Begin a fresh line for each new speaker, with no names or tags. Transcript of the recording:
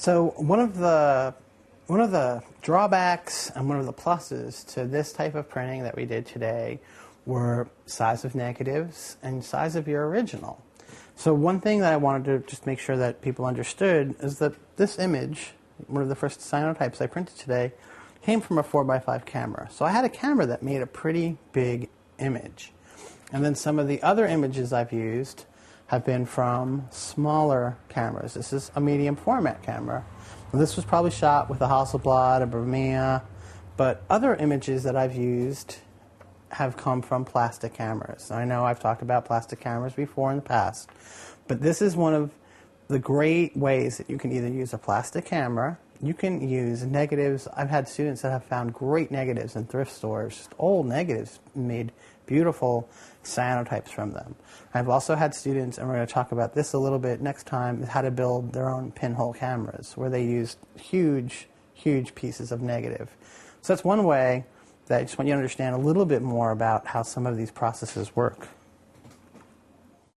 So one of the drawbacks and one of the pluses to this type of printing that we did today were size of negatives and size of your original. So one thing that I wanted to just make sure that people understood is that this image, one of the first cyanotypes I printed today, came from a 4x5 camera. So I had a camera that made a pretty big image. And then some of the other images I've used have been from smaller cameras. This is a medium format camera. And this was probably shot with a Hasselblad, a Bermeja, but other images that I've used have come from plastic cameras. I know I've talked about plastic cameras before in the past, but this is one of the great ways that you can either use a plastic camera, you can use negatives. I've had students that have found great negatives in thrift stores, just old negatives, made beautiful cyanotypes from them. I've also had students, and we're going to talk about this a little bit next time, how to build their own pinhole cameras, where they use huge, huge pieces of negative. So that's one way that I just want you to understand a little bit more about how some of these processes work.